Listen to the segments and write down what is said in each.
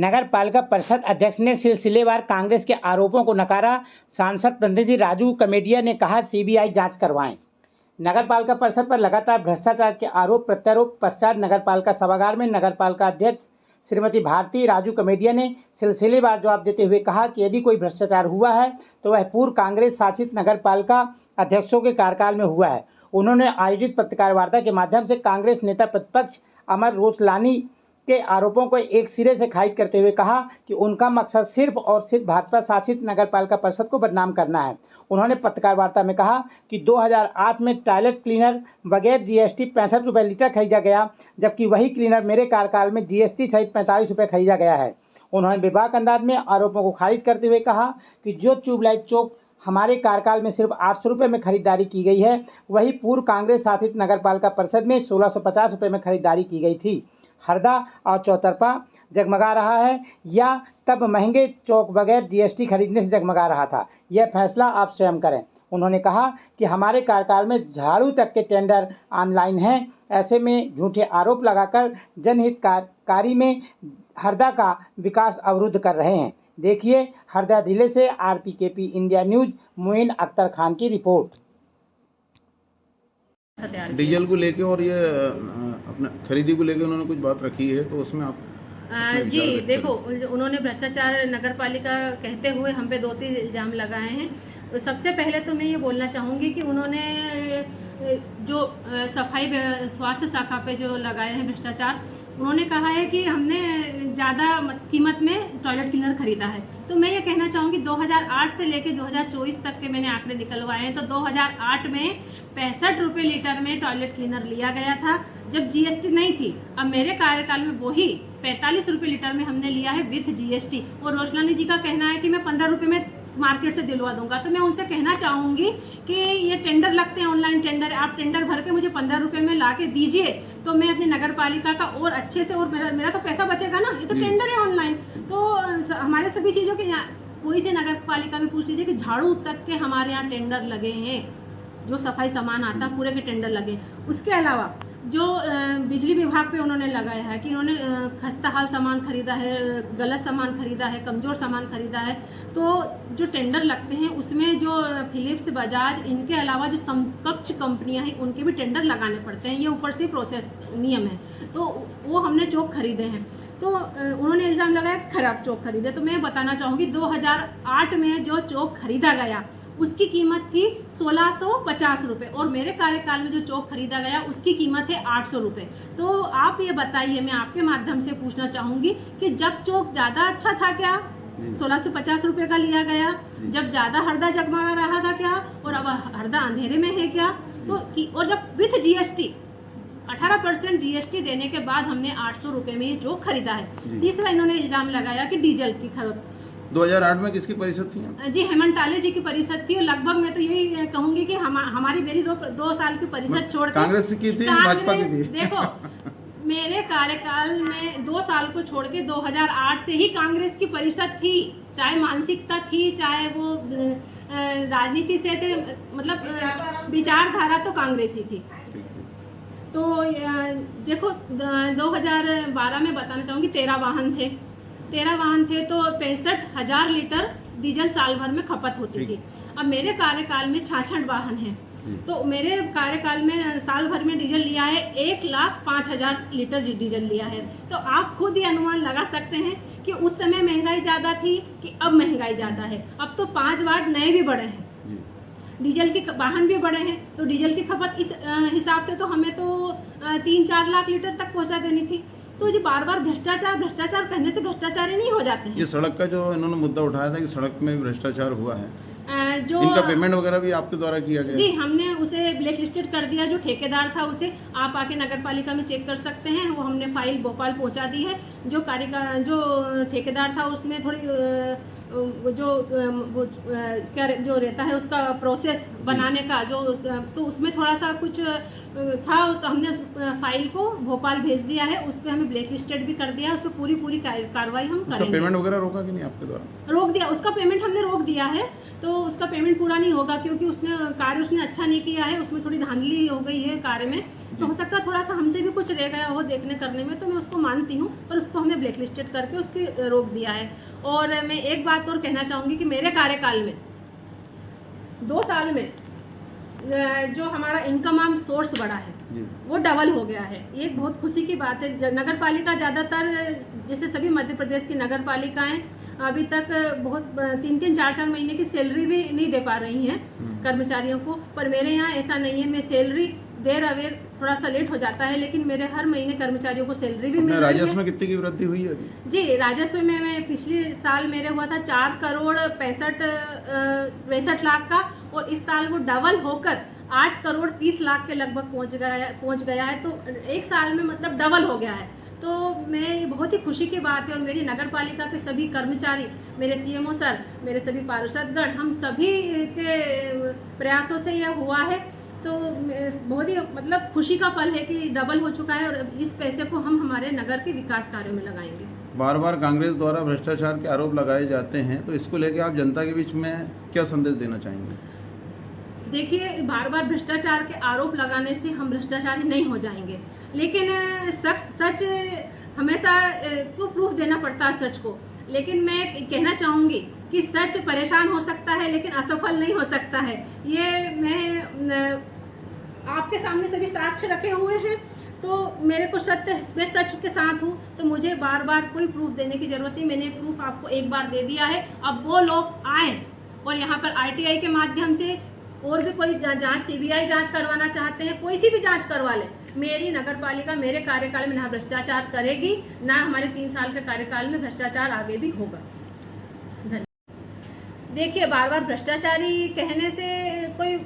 नगर पालिका परिषद अध्यक्ष ने सिलसिलेवार कांग्रेस के आरोपों को नकारा। सांसद प्रतिनिधि राजू कमेडिया ने कहा सीबीआई जांच करवाएं। नगर पालिका परिषद पर लगातार भ्रष्टाचार के आरोप प्रत्यारोप पश्चात नगर पालिका सभागार में नगर पालिका अध्यक्ष श्रीमती भारती राजू कमेडिया ने सिलसिलेवार जवाब देते हुए कहा कि यदि कोई भ्रष्टाचार हुआ है तो वह पूर्व कांग्रेस शासित नगर पालिका अध्यक्षों के कार्यकाल में हुआ है। उन्होंने आयोजित पत्रकार वार्ता के माध्यम से कांग्रेस नेता प्रतिपक्ष अमर रोचलानी के आरोपों को एक सिरे से खारिज करते हुए कहा कि उनका मकसद सिर्फ और सिर्फ भाजपा शासित नगर पालिका परिषद को बदनाम करना है। उन्होंने पत्रकार वार्ता में कहा कि 2008 में टॉयलेट क्लीनर बगैर जीएसटी 65 रुपये लीटर खरीदा गया, जबकि वही क्लीनर मेरे कार्यकाल में जीएसटी सहित 45 रुपये खरीदा गया है। उन्होंने बेबाक अंदाज में आरोपों को खारिज करते हुए कहा कि जो ट्यूबलाइट चौक हमारे कार्यकाल में सिर्फ 800 रुपये में खरीदारी की गई है, वही पूर्व कांग्रेस शासित नगर पालिका परिषद में 1650 रुपये में खरीदारी की गई थी। हरदा और चौतरफा जगमगा रहा है या तब महंगे चौक बगैर जीएसटी खरीदने से जगमगा रहा था, यह फैसला आप स्वयं करें। उन्होंने कहा कि हमारे कार्यकाल में झाड़ू तक के टेंडर ऑनलाइन हैं, ऐसे में झूठे आरोप लगाकर जनहितकारी में हरदा का विकास अवरुद्ध कर रहे हैं। देखिए हरदा जिले से आरपीकेपी इंडिया न्यूज मुइन अख्तर खान की रिपोर्ट। डीजल को लेके और ये अपना खरीदी को लेके उन्होंने कुछ बात रखी है, तो उसमें आप जी देखो, उन्होंने भ्रष्टाचार नगर पालिका कहते हुए हम पे 2-3 इल्ज़ाम लगाए हैं। तो सबसे पहले तो मैं ये बोलना चाहूँगी कि उन्होंने जो सफाई स्वास्थ्य शाखा पे जो लगाए हैं भ्रष्टाचार, उन्होंने कहा है कि हमने ज़्यादा कीमत में टॉयलेट क्लीनर खरीदा है। तो मैं ये कहना चाहूँगी 2008 से लेकर 2024 तक के मैंने आंकड़े निकलवाए हैं। तो 2008 में 65 रुपये लीटर में टॉयलेट क्लीनर लिया गया था जब जीएसटी नहीं थी। अब मेरे कार्यकाल में वही 45 रुपये लीटर में हमने लिया है विथ जीएसटी। और रोशलानी जी का कहना है कि मैं 15 रुपये में मार्केट से दिलवा दूंगा। तो मैं उनसे कहना चाहूँगी कि ये टेंडर लगते हैं, ऑनलाइन टेंडर, आप टेंडर भर के मुझे 15 रुपये में ला के दीजिए, तो मैं अपनी नगर पालिका का और अच्छे से, और मेरा तो पैसा बचेगा ना। ये तो टेंडर है ऑनलाइन। तो हमारे सभी चीज़ों के यहाँ कोई से नगर पालिका में पूछ लीजिए कि झाड़ू तक के हमारे यहाँ टेंडर लगे हैं, जो सफाई सामान आता है पूरे के टेंडर लगे। उसके अलावा जो बिजली विभाग पे उन्होंने लगाया है कि उन्होंने खस्ता हाल सामान खरीदा है, गलत सामान खरीदा है, कमज़ोर सामान खरीदा है। तो जो टेंडर लगते हैं उसमें जो फिलिप्स, बजाज, इनके अलावा जो समकक्ष कंपनियां हैं उनके भी टेंडर लगाने पड़ते हैं। ये ऊपर से प्रोसेस नियम है। तो वो हमने चौक खरीदे हैं। तो उन्होंने इल्ज़ाम लगाया खराब चौक खरीदे। तो मैं बताना चाहूँगी 2008 में जो चौक खरीदा गया उसकी कीमत थी 1650 रुपये, और मेरे कार्यकाल में जो चौक खरीदा गया उसकी कीमत है 800 रुपये। तो आप ये बताइए, मैं आपके माध्यम से पूछना चाहूँगी कि जब चौक ज़्यादा अच्छा था क्या 1650 रुपये का लिया गया? जब ज़्यादा हरदा जगमगा रहा था क्या? और अब हरदा अंधेरे में है क्या? तो और जब विथ जीएसटी 18% जीएसटी देने के बाद हमने 800 रुपये में ये चौक खरीदा है। तीसरा इन्होंने इल्ज़ाम लगाया कि डीजल की खरीद 2008 में किसकी परिषद थी? जी हेमंत टाले जी की परिषद थी। और लगभग मैं तो यही कहूंगी कि मेरी दो साल की परिषद छोड़ के कांग्रेस की थी, भाजपा की थी। देखो मेरे कार्यकाल में 2 साल को छोड़ के 2008 से ही कांग्रेस की परिषद थी। चाहे मानसिकता थी, चाहे वो राजनीति से थे, मतलब विचारधारा तो कांग्रेस ही थी। तो देखो 2012 में बताना चाहूँगी 13 वाहन थे। 13 वाहन थे तो 65,000 लीटर डीजल साल भर में खपत होती थी। अब मेरे कार्यकाल में 66 वाहन हैं। तो मेरे कार्यकाल में साल भर में डीजल लिया है 1,05,000 लीटर डीजल लिया है। तो आप खुद ही अनुमान लगा सकते हैं कि उस समय महंगाई ज़्यादा थी कि अब महंगाई ज़्यादा है। अब तो 5 वार्ड नए भी बढ़े हैं, डीजल के वाहन भी बढ़े हैं। तो डीजल की खपत इस हिसाब से तो हमें तो 3-4 लाख लीटर तक पहुँचा देनी थी। तो जो बार बार भ्रष्टाचार कहने से भ्रष्टाचार ही नहीं हो जाते हैं। ये सड़क का जो इन्होंने मुद्दा उठाया था कि सड़क में भ्रष्टाचार हुआ है, जो इनका पेमेंट वगैरह भी आपके द्वारा किया गया? जी हमने उसे ब्लैक लिस्टेड कर दिया। जो ठेकेदार था उसे आप आके नगर पालिका में चेक कर सकते हैं। वो हमने फाइल भोपाल पहुंचा दी है। जो ठेकेदार था उसमें थोड़ी क्या जो रहता है उसका प्रोसेस बनाने का तो उसमें थोड़ा सा कुछ था, तो हमने फाइल को भोपाल भेज दिया है, उस पर हमें ब्लैक लिस्टेड भी कर दिया है, उस पर पूरी कार्रवाई हम करेंगे। पेमेंट वगैरह रोका कि नहीं आपके द्वारा? रोक दिया, उसका पेमेंट हमने रोक दिया है, तो उसका पेमेंट पूरा नहीं होगा क्योंकि उसने अच्छा नहीं किया है, उसमें थोड़ी धांधली हो गई है कार्य में, तो हो सकता है थोड़ा सा हमसे भी कुछ रह गया हो देखने करने में, तो मैं उसको मानती हूँ, पर उसको हमने ब्लैक लिस्टेड करके उसकी रोक दिया है। और मैं एक बात और कहना चाहूँगी कि मेरे कार्यकाल में 2 साल में जो हमारा इनकम आर्म सोर्स बढ़ा है वो डबल हो गया है। ये एक बहुत खुशी की बात है। नगर पालिका ज़्यादातर जैसे सभी मध्य प्रदेश की नगर पालिकाएं अभी तक बहुत 3-3, 4-4 महीने की सैलरी भी नहीं दे पा रही हैं कर्मचारियों को, पर मेरे यहाँ ऐसा नहीं है। मैं सैलरी देर अवेर थोड़ा सा लेट हो जाता है, लेकिन मेरे हर महीने कर्मचारियों को सैलरी भी मिल रही है। राजस्व में कितनी की वृद्धि हुई है? जी, राजस्व में मैं पिछले साल मेरे हुआ था 4,65,62 लाख का, और इस साल वो डबल होकर 8,30 लाख के लगभग पहुंच गया है। तो एक साल में मतलब डबल हो गया है, तो मैं ये बहुत ही खुशी की बात है। और मेरी नगर पालिका के सभी कर्मचारी, मेरे सीएमओ सर, मेरे सभी पार्षदगण, हम सभी के प्रयासों से यह हुआ है, तो बहुत ही मतलब खुशी का पल है कि डबल हो चुका है, और इस पैसे को हम हमारे नगर के विकास कार्यों में लगाएंगे। बार बार कांग्रेस द्वारा भ्रष्टाचार के आरोप लगाए जाते हैं, तो इसको लेकर आप जनता के बीच में क्या संदेश देना चाहेंगे? देखिए, बार बार भ्रष्टाचार के आरोप लगाने से हम भ्रष्टाचारी नहीं हो जाएंगे, लेकिन सच हमेशा को प्रूफ देना पड़ता है सच को। लेकिन मैं कहना चाहूँगी कि सच परेशान हो सकता है लेकिन असफल नहीं हो सकता है। ये मैं आपके सामने सभी साक्ष्य रखे हुए हैं, तो मेरे को मैं सच के साथ हूँ, तो मुझे बार बार कोई प्रूफ देने की जरूरत नहीं। मैंने प्रूफ आपको एक बार दे दिया है। अब वो लोग आए और यहाँ पर RTI के माध्यम से और भी कोई जांच, CBI जांच करवाना चाहते हैं, कोई सी भी जांच करवा ले। मेरी नगर पालिका मेरे कार्यकाल में ना भ्रष्टाचार करेगी, ना हमारे 3 साल के कार्यकाल में भ्रष्टाचार आगे भी होगा। धन्यवाद। देखिए, बार बार भ्रष्टाचारी कहने से कोई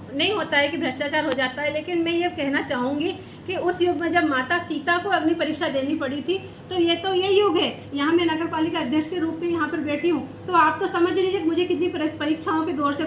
नहीं होता है कि भ्रष्टाचार हो जाता है, लेकिन मैं ये कहना चाहूँगी कि उस युग में जब माता सीता को अग्नि परीक्षा देनी पड़ी थी, तो ये युग है। यहाँ मैं नगर पालिका अध्यक्ष के रूप में यहाँ पर बैठी हूँ, तो आप तो समझ लीजिए मुझे कितनी परीक्षाओं के दौर से